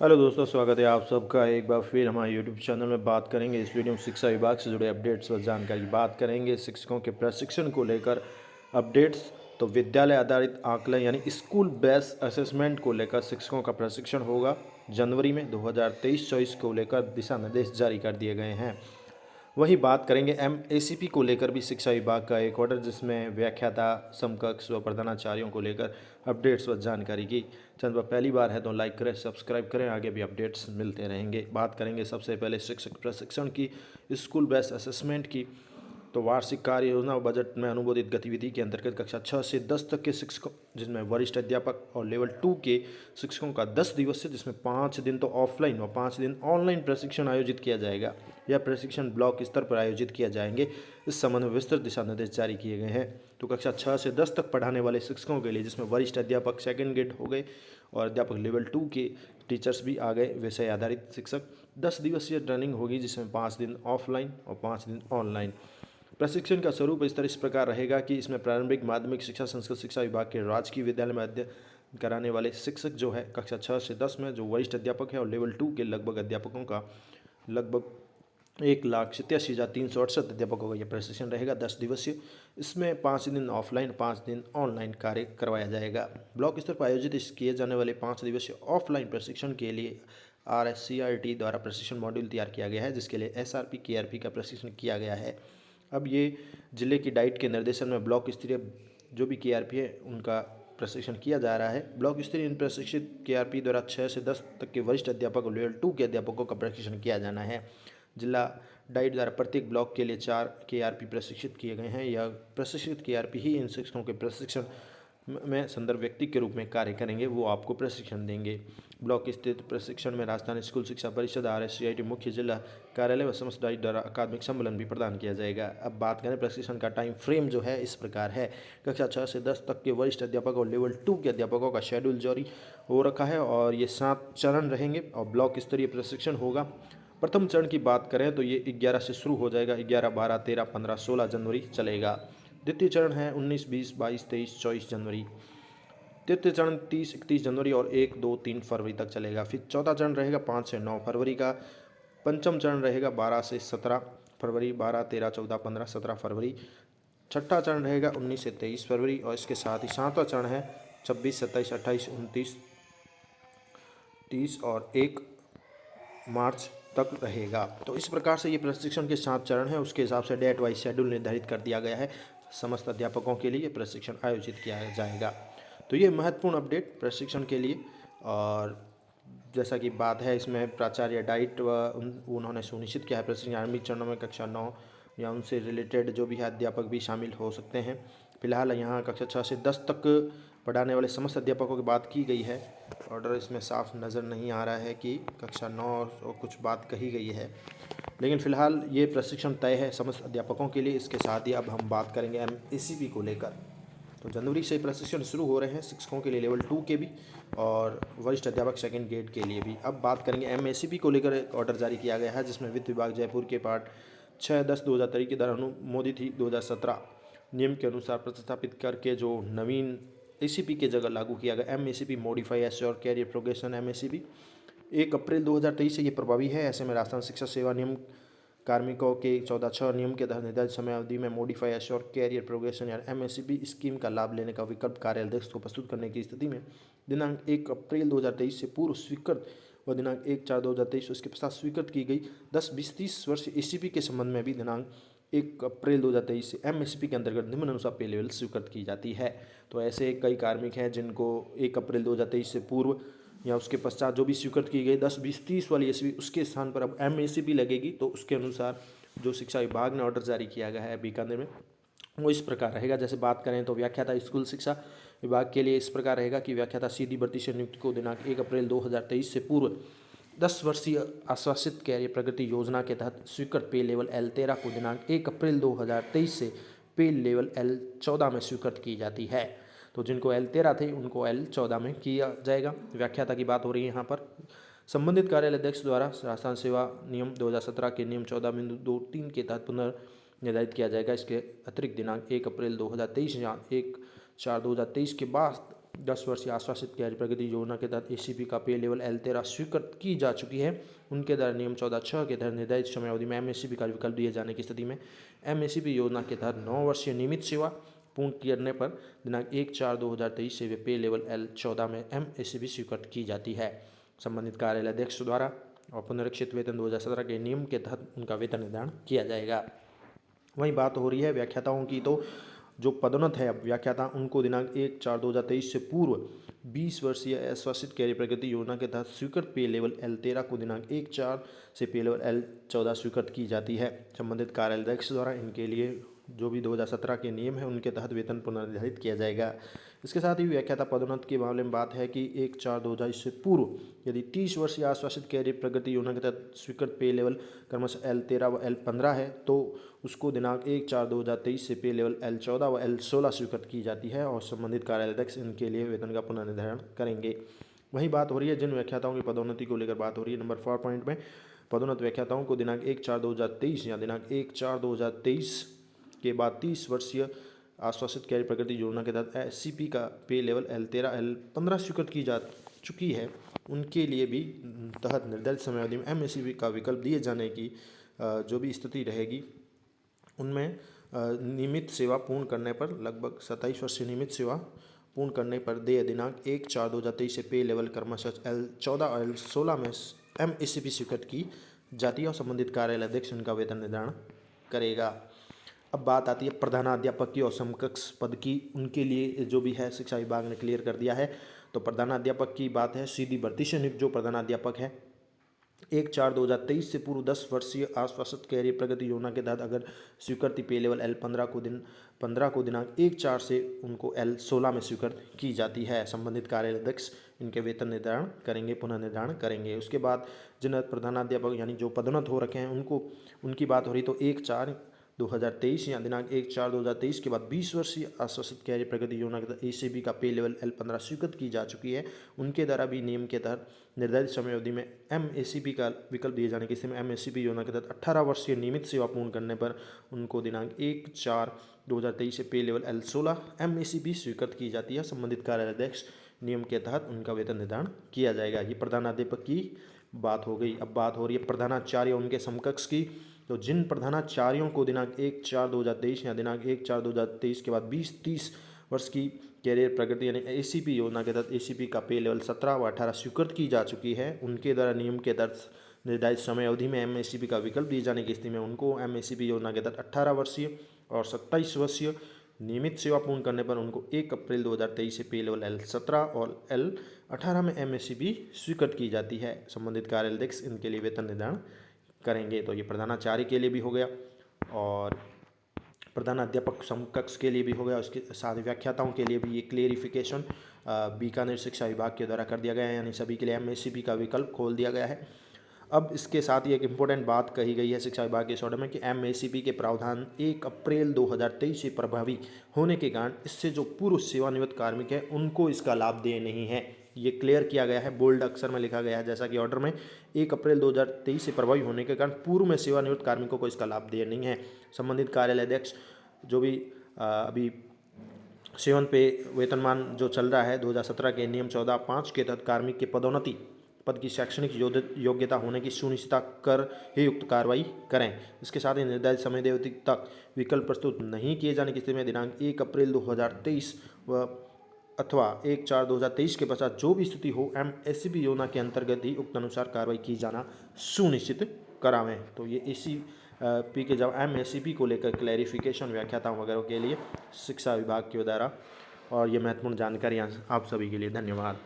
Hello दोस्तों, स्वागत है आप सबका एक बार फिर हमारे यूट्यूब चैनल में। बात करेंगे इस वीडियो में शिक्षा विभाग से जुड़े अपडेट्स और जानकारी। बात करेंगे शिक्षकों के प्रशिक्षण को लेकर अपडेट्स। तो विद्यालय आधारित आकलन यानी स्कूल बेस्ड असेसमेंट को लेकर शिक्षकों का प्रशिक्षण होगा जनवरी में 2023-24 को लेकर दिशा निर्देश जारी कर दिए गए हैं। वही बात करेंगे एमएसीपी को लेकर भी शिक्षा विभाग का एक ऑर्डर, जिसमें व्याख्याता, समकक्ष व प्रधानाचार्यों को लेकर अपडेट्स व जानकारी की। चैनल पर पहली बार है तो लाइक करें, सब्सक्राइब करें, आगे भी अपडेट्स मिलते रहेंगे। बात करेंगे सबसे पहले शिक्षक प्रशिक्षण की, स्कूल बेस्ड असेसमेंट की। तो वार्षिक कार्य योजना और बजट में अनुमोदित गतिविधि के अंतर्गत कक्षा 6 से 10 तक के शिक्षकों, जिसमें वरिष्ठ अध्यापक और लेवल 2 के शिक्षकों का 10 दिवसीय, जिसमें 5 दिन तो ऑफलाइन और 5 दिन ऑनलाइन प्रशिक्षण आयोजित किया जाएगा। यह प्रशिक्षण ब्लॉक स्तर पर आयोजित किया जाएंगे। इस संबंध में विस्तृत दिशा निर्देश जारी किए गए हैं। तो कक्षा 6 से 10 तक पढ़ाने वाले शिक्षकों के लिए, जिसमें वरिष्ठ अध्यापक सेकेंड ग्रेड हो गए और अध्यापक लेवल 2 के टीचर्स भी आ गए, विषय आधारित शिक्षक, 10 दिवसीय ट्रेनिंग होगी, जिसमें 5 दिन ऑफलाइन और 5 दिन ऑनलाइन। प्रशिक्षण का स्वरूप स्तर इस प्रकार रहेगा कि इसमें प्रारंभिक माध्यमिक शिक्षा संस्कृत शिक्षा विभाग के राजकीय विद्यालय में अध्ययन कराने वाले शिक्षक जो है कक्षा 6 से 10 में, जो वरिष्ठ अध्यापक है, और लेवल 2 के लगभग अध्यापकों का लगभग 1,87,368 अध्यापकों का यह प्रशिक्षण रहेगा 10 दिवसीय। इसमें 5 दिन ऑफलाइन, 5 दिन ऑनलाइन कार्य करवाया जाएगा। ब्लॉक स्तर पर आयोजित किए जाने वाले 5 दिवसीय ऑफलाइन प्रशिक्षण के लिए RSCRT द्वारा प्रशिक्षण मॉड्यूल तैयार किया गया है, जिसके लिए SRP KRP का प्रशिक्षण किया गया है। अब ये जिले की डाइट के निर्देशन में ब्लॉक स्तरीय जो भी KRP है उनका प्रशिक्षण किया जा रहा है। ब्लॉक स्तरीय इन प्रशिक्षित KRP द्वारा 6 से 10 तक के वरिष्ठ अध्यापक और लेवल 2 के अध्यापकों का प्रशिक्षण किया जाना है। जिला डाइट द्वारा प्रत्येक ब्लॉक के लिए 4 KRP प्रशिक्षित किए गए हैं। यह प्रशिक्षित KRP ही इन शिक्षकों के प्रशिक्षण में संदर्भ व्यक्ति के रूप में कार्य करेंगे, वो आपको प्रशिक्षण देंगे। ब्लॉक स्थित प्रशिक्षण में राजधानी स्कूल शिक्षा परिषद, RSCIT मुख्य जिला कार्यालय व समस्त डाइट द्वारा अकादमिक सम्मेलन भी प्रदान किया जाएगा। अब बात करें प्रशिक्षण का टाइम फ्रेम जो है इस प्रकार है। कक्षा 6 से 10 तक के वरिष्ठ अध्यापक और लेवल 2 के अध्यापकों का शेड्यूल जारी हो रखा है और ये 7 चरण रहेंगे और ब्लॉक स्तरीय प्रशिक्षण होगा। प्रथम चरण की बात करें तो ये 11 से शुरू हो जाएगा, 11, 12, 13, 15, 16 जनवरी चलेगा। द्वितीय चरण है 19, 20, 22, 23, 24 जनवरी। तृतीय चरण 30, 31 जनवरी और 1, 2, 3 फरवरी तक चलेगा। फिर चौथा चरण रहेगा 5 से 9 फरवरी का। पंचम चरण रहेगा 12 से 17 फरवरी, 12, 13, 14, 15, 17 फरवरी। छठा चरण रहेगा 19 से 23 फरवरी और इसके साथ ही सातवां चरण है 26, 27, 28, 29, 30 और 1 मार्च तक रहेगा। तो इस प्रकार से ये प्रशिक्षण के 7 चरण हैं। उसके हिसाब से डेट वाइज शेड्यूल निर्धारित कर दिया गया है। समस्त अध्यापकों के लिए प्रशिक्षण आयोजित किया जाएगा। तो ये महत्वपूर्ण अपडेट प्रशिक्षण के लिए। और जैसा कि बात है, इसमें प्राचार्य डाइट व उन्होंने सुनिश्चित किया है प्रशिक्षण आरंभिक चरणों में कक्षा 9 या उनसे रिलेटेड जो भी है अध्यापक भी शामिल हो सकते हैं। फिलहाल यहाँ कक्षा 6 से 10 तक पढ़ाने वाले समस्त अध्यापकों की बात की गई है। ऑर्डर इसमें साफ नज़र नहीं आ रहा है कि कक्षा 9 और कुछ बात कही गई है, लेकिन फिलहाल ये प्रशिक्षण तय है समस्त अध्यापकों के लिए। इसके साथ ही अब हम बात करेंगे MACP को लेकर। तो जनवरी से प्रशिक्षण शुरू हो रहे हैं शिक्षकों के लिए, लेवल 2 के भी और वरिष्ठ अध्यापक सेकेंड ग्रेड के लिए भी। अब बात करेंगे MACP को लेकर एक ऑर्डर जारी किया गया है, जिसमें वित्त विभाग जयपुर के पार्ट 6/10/2023 के द्वारा अनुमोदित ही 2017 नियम के अनुसार प्रतिस्थापित करके जो नवीन ACP के जगह लागू किया गया MACP modify assure career progression MACP 1 April 2023 से ये प्रभावी है। ऐसे में राजस्थान शिक्षा सेवा नियम कार्मिकों के 14(6) नियम के तहत निर्धारित समय अवधि में मॉडिफाई एश्योर कैरियर प्रोग्रेशन या MACP स्कीम का लाभ लेने का विकल्प कार्यालय अध्यक्ष को प्रस्तुत करने की स्थिति में दिनांक 1 अप्रैल 2023 से पूर्व स्वीकृत व दिनांक 1/4/2023 उसके पश्चात स्वीकृत की गई 10, 20, 30 वर्ष ACP के संबंध में भी दिनांक 1 अप्रैल 2023 से MACP के अंतर्गत निम्नानुसार पे लेवल स्वीकृत की जाती है। तो ऐसे कई कार्मिक हैं जिनको 1 अप्रैल 2023 से पूर्व या उसके पश्चात जो भी स्वीकृत की गई 10, 20, 30 वाली ACP उसके स्थान पर अब MACP लगेगी। तो उसके अनुसार जो शिक्षा विभाग ने ऑर्डर जारी किया गया है बीकानेर में, वो इस प्रकार रहेगा। जैसे बात करें तो व्याख्याता स्कूल शिक्षा विभाग के लिए इस प्रकार रहेगा कि व्याख्याता सीधी भर्ती से नियुक्ति को दिनांक 1 अप्रैल 2023 से पूर्व 10 वर्षीय आश्वासित कैरियर प्रगति योजना के तहत स्वीकृत पे लेवल L13 को दिनांक 1 अप्रैल 2023 से पे लेवल L14 में स्वीकृत की जाती है। तो जिनको L13 थे उनको L14 में किया जाएगा। व्याख्याता की बात हो रही है यहाँ पर। संबंधित कार्यालय अध्यक्ष द्वारा राजस्थान सेवा नियम 2017 के नियम 14.23 के तहत पुनर्निर्धारित किया जाएगा। इसके अतिरिक्त दिनांक 1 अप्रैल 2023 या 1/4/2023 के बाद 10 वर्षीय आश्वासित कैरियर प्रगति योजना के तहत एसीपी का पे लेवल L13 स्वीकृत की जा चुकी है, उनके द्वारा नियम 14(6) के तहत निर्धारित समय अवधि में एमएससीपी का विकल्प दिए जाने की स्थिति में एमएससीपी योजना के तहत 9 वर्षीय नियमित सेवा पूर्ण करने पर दिनांक 1/4/2023 से वे पे लेवल L14 में एमएससीपी स्वीकृत की जाती है। संबंधित कार्यालय अध्यक्ष द्वारा और पुनरीक्षित वेतन 2017 के नियम के तहत उनका वेतन निर्धारण किया जाएगा। वहीं बात हो रही है व्याख्याताओं की, तो जो पदोन्नत है अब व्याख्याता उनको दिनांक 1/4/2023 से पूर्व 20 वर्षीय आश्वासित कैरियर प्रगति योजना के तहत स्वीकृत पे लेवल L13 को दिनांक 1/4 से पे लेवल L14 स्वीकृत की जाती है। संबंधित कार्याध्यक्ष द्वारा इनके लिए जो भी 2017 के नियम है उनके तहत वेतन पुनर्निर्धारित किया जाएगा। इसके साथ ही व्याख्याता पदोन्नत के मामले में बात है कि 1/4/2023 से पूर्व यदि 30 वर्षीय आश्वासित कैरियर प्रगति योजना के तहत स्वीकृत पे लेवल क्रमशः L13 व L15 है तो उसको दिनांक 1/4/2023 से पे लेवल L14 व L16 स्वीकृत की जाती है और संबंधित कार्याध्यक्ष इनके लिए वेतन का पुनर्निर्धारण करेंगे। वहीं बात हो रही है जिन व्याख्याताओं की पदोन्नति को लेकर बात हो रही है नंबर 4 पॉइंट में, पदोन्नत व्याख्याताओं को दिनांक 1/4/2023 या दिनांक 1/4/2023 के बाद 30 वर्षीय आश्वासित कैरियर प्रगति योजना के तहत एससीपी का पे लेवल L13 L15 स्वीकृत की जा चुकी है, उनके लिए भी तहत निर्धारित समयावधि में एमएससीपी का विकल्प दिए जाने की जो भी स्थिति रहेगी उनमें नियमित सेवा पूर्ण करने पर लगभग 27 वर्षीय नियमित सेवा पूर्ण करने पर देय दिनांक 1/4/2023 से पे लेवल क्रमशः L14 और L16 में एमएससीपी स्वीकृत की जाती है और संबंधित कार्यालय अध्यक्ष उनका वेतन निर्धारण करेगा। अब बात आती है प्रधानाध्यापक की और समकक्ष पद की, उनके लिए जो भी है शिक्षा विभाग ने क्लियर कर दिया है। तो प्रधानाध्यापक की बात है सीधी भर्ती से नियुक्त जो प्रधानाध्यापक है 1/4/2023 से पूर्व 10 वर्षीय आश्वासित कैरियर प्रगति योजना के तहत अगर स्वीकृति पे लेवल L15 को दिनांक 1/4 से उनको L16 में स्वीकृत की जाती है। संबंधित कार्यालय अध्यक्ष इनके वेतन निर्धारण करेंगे, पुनर्निर्धारण करेंगे। उसके बाद जिन प्रधानाध्यापक यानी जो पदोन्नत हो रखे हैं उनकी बात हो रही तो 1/4/2023 या दिनांक 1/4/2023 के बाद 20 वर्षीय आश्वासित कैरियर प्रगति योजना के तहत एसीबी का पे लेवल L15 स्वीकृत की जा चुकी है, उनके द्वारा भी नियम के तहत निर्धारित समयावधि में एमएससीपी का विकल्प दिए जाने की स्थिति में एमएससीपी योजना के तहत 18 वर्षीय नियमित सेवा पूर्ण करने पर उनको दिनांक 1/4/2023 से पे लेवल L16 एमएससीपी स्वीकृत की जाती है। संबंधित कार्याध्यक्ष नियम के तहत उनका वेतन निर्धारण किया जाएगा। ये प्रधानाध्यापक की बात हो गई। अब बात हो रही है प्रधानाचार्य उनके समकक्ष की। तो जिन प्रधानाचार्यों को दिनांक 1/4/2023 या दिनांक 1/4/2023 के बाद 20-30 वर्ष की कैरियर प्रगति यानी एसीपी योजना के तहत एसीपी का पे लेवल 17 व 18 स्वीकृत की जा चुकी है, उनके द्वारा नियम के तहत निर्धारित समय अवधि में एमएससीपी का विकल्प दिए जाने की स्थिति में उनको एमएससीपी योजना के तहत 18 वर्षीय और 27 वर्षीय नियमित सेवा पूर्ण करने पर उनको 1 अप्रैल 2023 से पे लेवल L17 और L18 में एमएससीपी स्वीकृत की जाती है। संबंधित कार्याध्यक्ष इनके लिए वेतन निर्धारण करेंगे। तो ये प्रधानाचार्य के लिए भी हो गया और प्रधानाध्यापक समकक्ष के लिए भी हो गया। उसके साथ व्याख्याताओं के लिए भी ये क्लेरिफिकेशन बीकानेर शिक्षा विभाग के द्वारा कर दिया गया है, यानी सभी के लिए एमएससीपी का विकल्प खोल दिया गया है। अब इसके साथ ही एक इम्पोर्टेंट बात कही गई है शिक्षा विभाग के इस ऑर्डर में कि एमएससीपी के प्रावधान 1 अप्रैल 2023 से प्रभावी होने के कारण इससे जो पूर्व सेवानिवृत्त कार्मिक है उनको इसका लाभ दे नहीं है। ये क्लियर किया गया है, बोल्ड अक्षर में लिखा गया है, जैसा कि ऑर्डर में 1 अप्रैल 2023 से प्रभावी होने के कारण पूर्व में सेवानिवृत्त कार्मिकों को इसका लाभ दे नहीं है। संबंधित कार्यालय अध्यक्ष जो भी अभी सेवन पे वेतनमान जो चल रहा है 2017 के नियम 14(5) के तहत कार्मिक के पदोन्नति पद की शैक्षणिक योग्यता होने की सुनिश्चितता कर ही युक्त कार्रवाई करें। इसके साथ ही निर्धारित समय अवधि तक विकल्प प्रस्तुत नहीं किए जाने की स्थिति में दिनांक 1 अप्रैल 2023 व अथवा 1/4/2023 के पश्चात जो भी स्थिति हो एमएससीपी योजना के अंतर्गत ही उक्त अनुसार कार्रवाई की जाना सुनिश्चित करावें। तो ये एसीपी के जब एमएससीपी को लेकर क्लैरिफिकेशन व्याख्याताओं वगैरह के लिए शिक्षा विभाग के द्वारा और ये महत्वपूर्ण जानकारियाँ आप सभी के लिए धन्यवाद।